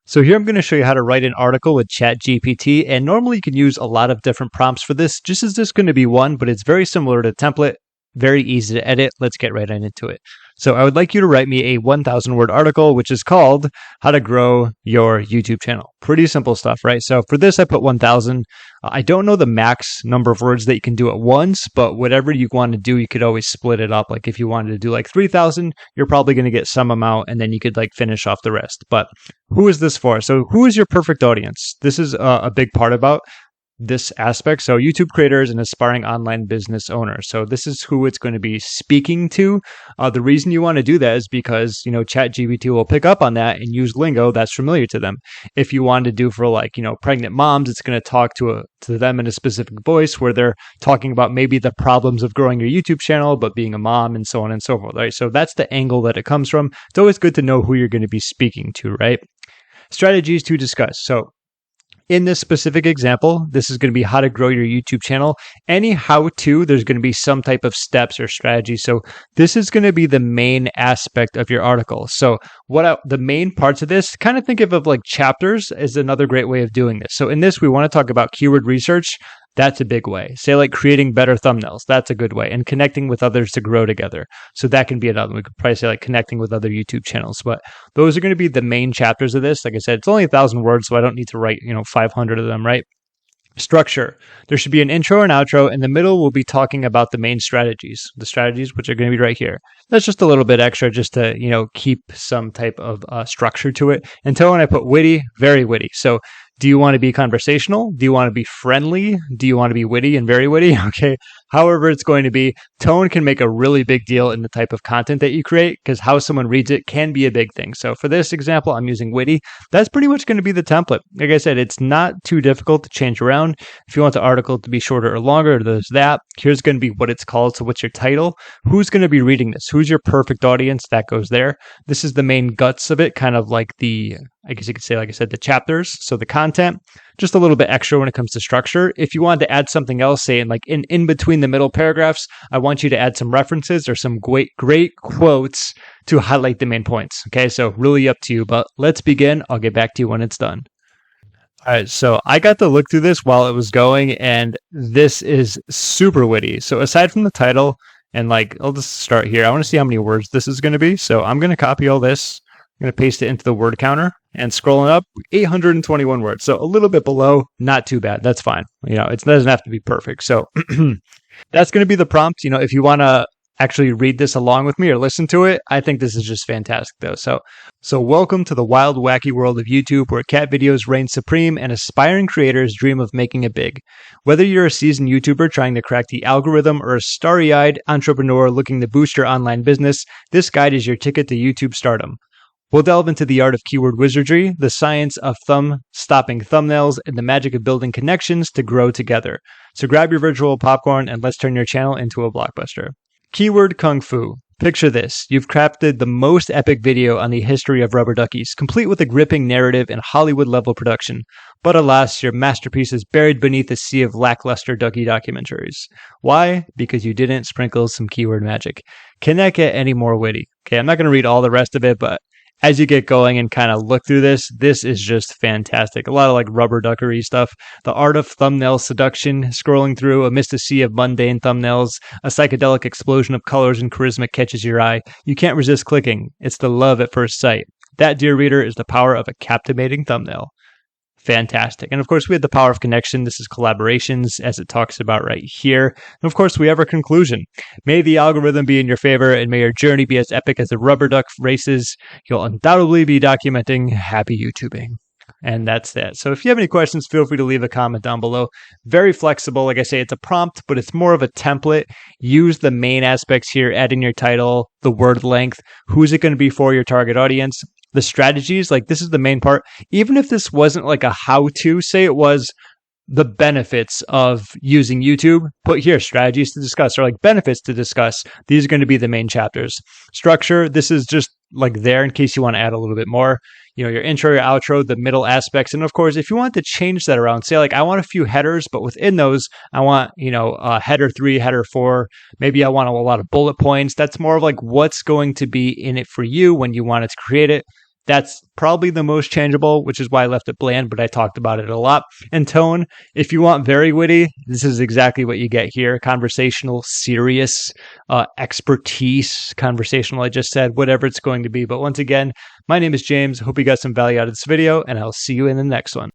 So here I'm going to show you how to write an article with ChatGPT, and normally you can use a lot of different prompts for this. Just as this going to be one, but it's very similar to template, very easy to edit. Let's get right into it. So I would like you to write me a 1,000 word article, which is called How to Grow Your YouTube Channel. Pretty simple stuff, right? So for this, I put 1,000. I don't know the max number of words that you can do at once, but whatever you want to do, you could always split it up. Like if you wanted to do like 3,000, you're probably going to get some amount and then you could like finish off the rest. But who is this for? So who is your perfect audience? This is a big part about this aspect. So YouTube creators and aspiring online business owners. So this is who it's going to be speaking to. The reason you want to do that is because, ChatGPT will pick up on that and use lingo that's familiar to them. If you want to do for pregnant moms, it's going to talk to them in a specific voice where they're talking about maybe the problems of growing your YouTube channel, but being a mom and so on and so forth, right? So that's the angle that it comes from. It's always good to know who you're going to be speaking to, right? Strategies to discuss. So in this specific example, this is going to be how to grow your YouTube channel. Any how-to, there's going to be some type of steps or strategy. So this is going to be the main aspect of your article. So the main parts of this, kind of think of like chapters is another great way of doing this. So in this, we want to talk about keyword research. That's a big way. Say like creating better thumbnails. That's a good way. And connecting with others to grow together. So that can be another. We could probably say like connecting with other YouTube channels. But those are going to be the main chapters of this. Like I said, it's only 1,000 words, so I don't need to write, 500 of them, right? Structure. There should be an intro and outro. In the middle, we'll be talking about the main strategies. The strategies, which are going to be right here. That's just a little bit extra just to, keep some type of structure to it. Until when I put witty, very witty. So do you want to be conversational? Do you want to be friendly? Do you want to be witty and very witty? Okay. However it's going to be, tone can make a really big deal in the type of content that you create because how someone reads it can be a big thing. So for this example, I'm using witty. That's pretty much going to be the template. Like I said, it's not too difficult to change around. If you want the article to be shorter or longer, there's that. Here's going to be what it's called. So what's your title? Who's going to be reading this? Who's your perfect audience? That goes there. This is the main guts of it, kind of like I guess you could say, like I said, the chapters. So the content, just a little bit extra when it comes to structure. If you wanted to add something else, say in between the middle paragraphs, I want you to add some references or some great quotes to highlight the main points. Okay, so really up to you, but let's begin. I'll get back to you when it's done. All right, so I got to look through this while it was going, and this is super witty. So aside from the title, and I'll just start here. I want to see how many words this is going to be. So I'm going to copy all this. I'm going to paste it into the word counter and scrolling up 821 words. So a little bit below, not too bad. That's fine. It doesn't have to be perfect. So that's going to be the prompt. If you want to actually read this along with me or listen to it, I think this is just fantastic though. So welcome to the wild, wacky world of YouTube where cat videos reign supreme and aspiring creators dream of making it big. Whether you're a seasoned YouTuber trying to crack the algorithm or a starry-eyed entrepreneur looking to boost your online business, this guide is your ticket to YouTube stardom. We'll delve into the art of keyword wizardry, the science of thumb-stopping thumbnails, and the magic of building connections to grow together. So grab your virtual popcorn and let's turn your channel into a blockbuster. Keyword Kung Fu. Picture this. You've crafted the most epic video on the history of rubber duckies, complete with a gripping narrative and Hollywood-level production. But alas, your masterpiece is buried beneath a sea of lackluster ducky documentaries. Why? Because you didn't sprinkle some keyword magic. Can that get any more witty? Okay, I'm not going to read all the rest of it, but as you get going and kind of look through this is just fantastic. A lot of rubber duckery stuff. The art of thumbnail seduction, scrolling through amidst a sea of mundane thumbnails, a psychedelic explosion of colors and charisma catches your eye. You can't resist clicking. It's the love at first sight. That, dear reader, is the power of a captivating thumbnail. Fantastic. And of course, we had the power of connection. This is collaborations, as it talks about right here. And of course, we have our conclusion. May the algorithm be in your favor, and may your journey be as epic as the rubber duck races. You'll undoubtedly be documenting happy YouTubing. And that's that. So if you have any questions, feel free to leave a comment down below. Very flexible. Like I say, it's a prompt, but it's more of a template. Use the main aspects here, add in your title, the word length, who's it going to be for your target audience, the strategies. This is the main part. Even if this wasn't a how-to, say it was the benefits of using YouTube, put here strategies to discuss or benefits to discuss. These are going to be the main chapters. Structure, this is just there in case you want to add a little bit more. Your intro, your outro, the middle aspects. And of course, if you want to change that around, say I want a few headers, but within those, I want, header 3, header 4. Maybe I want a lot of bullet points. That's more of what's going to be in it for you when you want to create it. That's probably the most changeable, which is why I left it bland, but I talked about it a lot. And tone, if you want very witty, this is exactly what you get here. Conversational, serious, expertise, conversational, I just said, whatever it's going to be. But once again, my name is James. Hope you got some value out of this video, and I'll see you in the next one.